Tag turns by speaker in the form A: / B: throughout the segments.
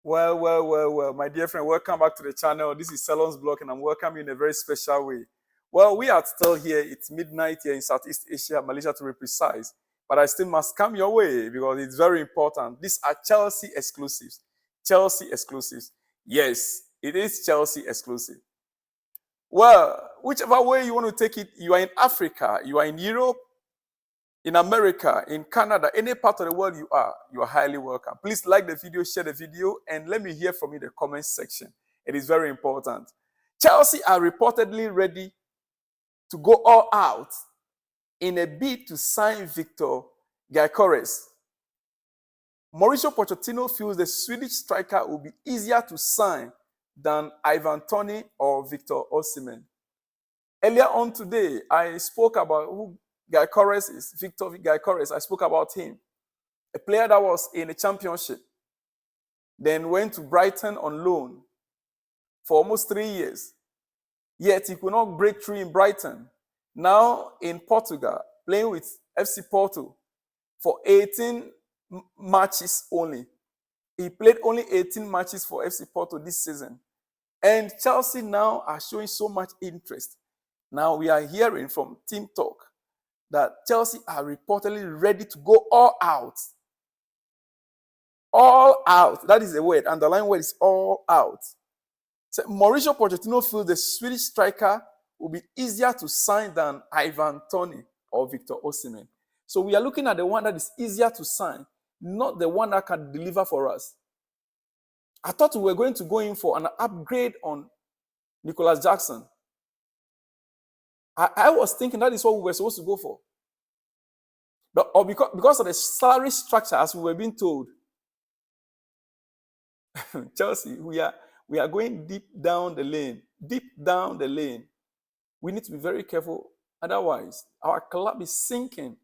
A: Well, my dear friend, welcome back to the channel. This is Salon's Blog, and I'm welcoming you in a very special way. Well, we are still here. It's midnight here in Southeast Asia, Malaysia to be precise. But I still must come your way because it's very important. These are Chelsea exclusives. Chelsea exclusives. Yes, it is Chelsea exclusive. Well, whichever way you want to take it, you are in Africa, you are in Europe, in America, in Canada, any part of the world you are highly welcome. Please like the video, share the video, and let me hear from you in the comment section. It is very important. Chelsea are reportedly ready to go all out in a bid to sign Victor Gores. Mauricio Pochettino feels the Swedish striker will be easier to sign than Ivan Toney or Victor Osim. Earlier on today, I spoke about who Gores is, Victor Gores. I spoke about him, a player that was in the championship, then went to Brighton on loan for almost 3 years. Yet he could not break through in Brighton. Now in Portugal, playing with FC Porto for 18 matches only. He played only 18 matches for FC Porto this season. And Chelsea now are showing so much interest. Now we are hearing from Team Talk that Chelsea are reportedly ready to go all out. All out. That is the word. Underlying word is all out. So Mauricio Pochettino feels the Swedish striker will be easier to sign than Ivan Toney or Victor Osim. So we are looking at the one that is easier to sign, not the one that can deliver for us. I thought we were going to go in for an upgrade on Nicholas Jackson. I was thinking that is what we were supposed to go for. But, or because of the salary structure, as we were being told. Chelsea, we are going deep down the lane. Deep down the lane. We need to be very careful. Otherwise, our club is sinking.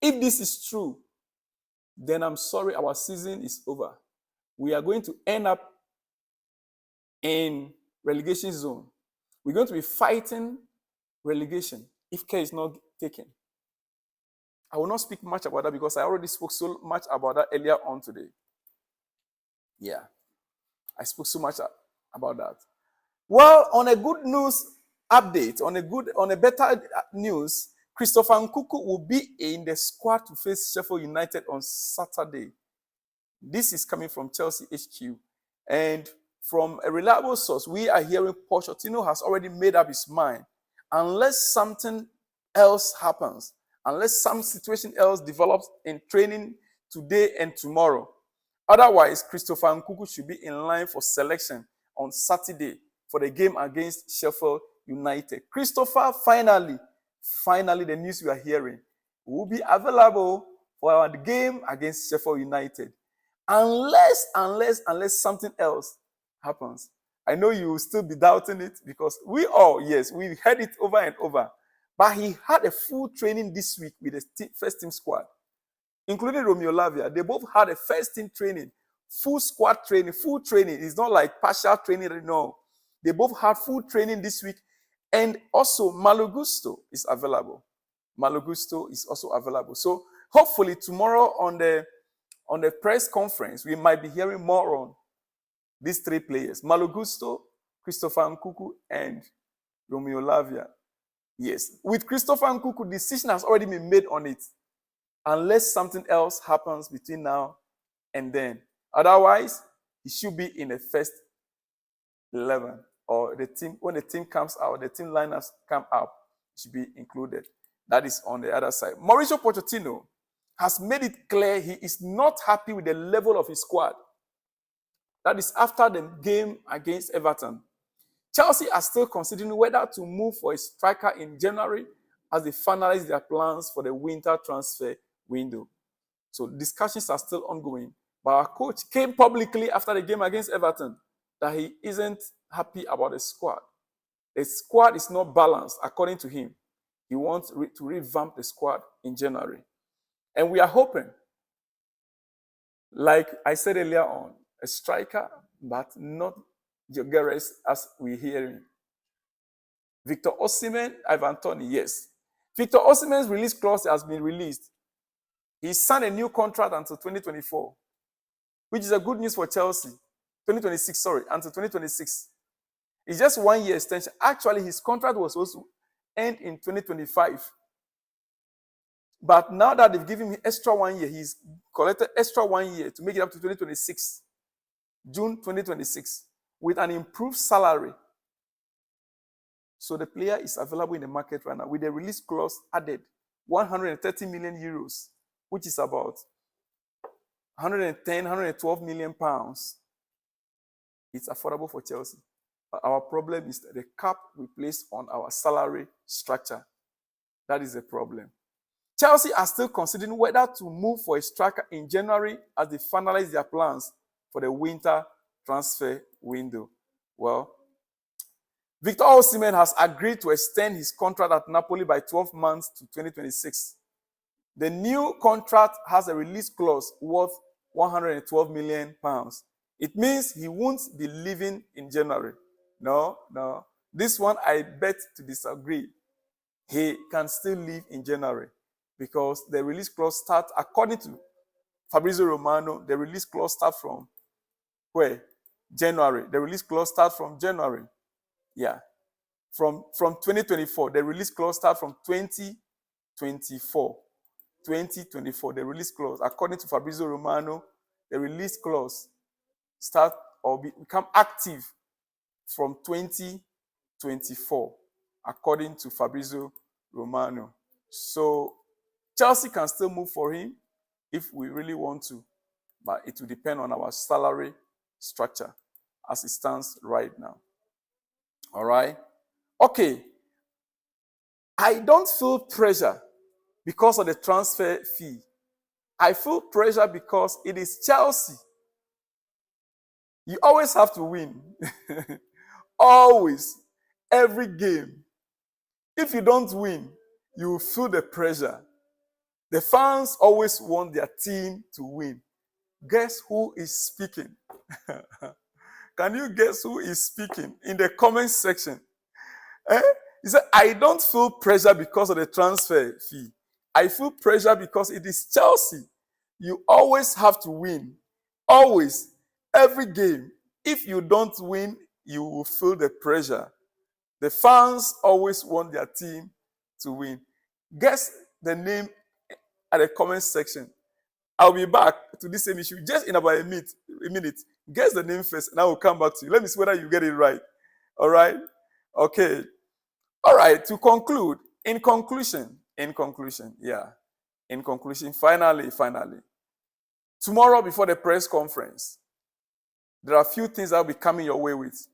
A: If this is true, then I'm sorry, our season is over. We are going to end up in relegation zone. We're going to be fighting relegation if care is not taken. I will not speak much about that because I already spoke so much about that earlier on today. Yeah, I spoke so much about that. Well, on a good news update, on a better news, Christopher Nkunku will be in the squad to face Sheffield United on Saturday. This is coming from Chelsea HQ. And from a reliable source, we are hearing Pochettino has already made up his mind. Unless something else happens, unless some situation else develops in training today and tomorrow. Otherwise, Christopher Nkunku should be in line for selection on Saturday for the game against Sheffield United. Christopher, finally, the news we are hearing, will be available for our game against Sheffield United. Unless something else happens. I know you will still be doubting it because we heard it over and over. But he had a full training this week with the first team squad, including Romeo Lavia. They both had a first team training, full squad training, full training. It's not like partial training, no. They both had full training this week. And also, Malo Gusto is available. Malo Gusto is also available. So hopefully tomorrow on the press conference, we might be hearing more on these three players. Malo Gusto, Christopher Nkunku, and Romeo Lavia. Yes. With Christopher Nkunku, decision has already been made on it. Unless something else happens between now and then. Otherwise, he should be in the first 11. Or the team, when the team comes out, the team lineups come out, should be included. That is on the other side. Mauricio Pochettino has made it clear he is not happy with the level of his squad. That is after the game against Everton. Chelsea are still considering whether to move for a striker in January as they finalize their plans for the winter transfer window. So discussions are still ongoing. But our coach came publicly after the game against Everton that he isn't happy about the squad. The squad is not balanced, according to him. He wants to revamp the squad in January. And we are hoping, like I said earlier on, a striker, but not Gores as we're hearing. Victor Osim, Ivan Toney, yes. Victor Osimhen's release clause has been released. He signed a new contract until 2024. which is a good news for Chelsea. 2026, sorry, until 2026. It's just 1 year extension. Actually, his contract was supposed to end in 2025. But now that they've given him extra 1 year, he's collected extra 1 year to make it up to 2026, June 2026, with an improved salary. So the player is available in the market right now with the release clause added, 130 million euros, which is about 110, 112 million pounds. It's affordable for Chelsea. But our problem is the cap we place on our salary structure. That is the problem. Chelsea are still considering whether to move for a striker in January as they finalize their plans for the winter transfer window. Well, Victor Osim has agreed to extend his contract at Napoli by 12 months to 2026. The new contract has a release clause worth 112 million pounds. It means he won't be leaving in January. No. This one I bet to disagree. He can still leave in January because the release clause starts, according to Fabrizio Romano, the release clause starts from where? January. The release clause starts from January. Yeah. From 2024. The release clause starts from 2024. 2024. The release clause, according to Fabrizio Romano, the release clause start or become active from 2024, according to Fabrizio Romano. So Chelsea can still move for him if we really want to, but it will depend on our salary structure as it stands right now. All right? Okay. I don't feel pressure because of the transfer fee. I feel pressure because it is Chelsea. You always have to win. Always. Every game. If you don't win, you will feel the pressure. The fans always want their team to win. Guess who is speaking? Can you guess who is speaking in the comment section? He said, I don't feel pressure because of the transfer fee. I feel pressure because it is Chelsea. You always have to win. Always. Every game. If you don't win, you will feel the pressure. The fans always want their team to win. Guess the name at the comment section. I'll be back to this same issue just in about a minute. Guess the name first, and I will come back to you. Let me see whether you get it right. All right? Okay. All right. To conclude, in conclusion, finally, tomorrow before the press conference, there are a few things that will be coming your way with.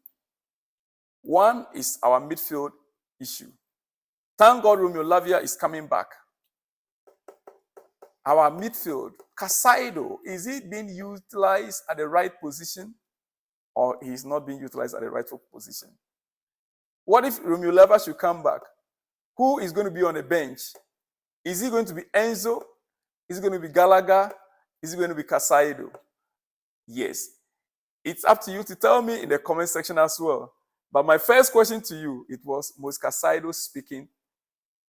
A: One is our midfield issue. Thank God Romeo Lavia is coming back. Our midfield, Caicedo, is he being utilized at the right position or he's not being utilized at the rightful position? What if Romeo Lavia should come back? Who is going to be on the bench? Is he going to be Enzo? Is it going to be Gallagher? Is it going to be Caicedo? Yes. It's up to you to tell me in the comment section as well. But my first question to you, it was Caicedo speaking.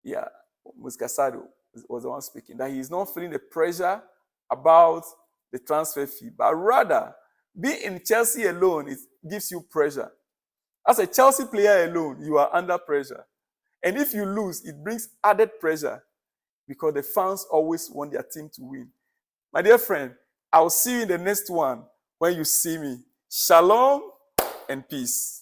A: Yeah, Caicedo was the one speaking. That he is not feeling the pressure about the transfer fee. But rather, being in Chelsea alone, it gives you pressure. As a Chelsea player alone, you are under pressure. And if you lose, it brings added pressure because the fans always want their team to win. My dear friend, I'll see you in the next one when you see me. Shalom and peace.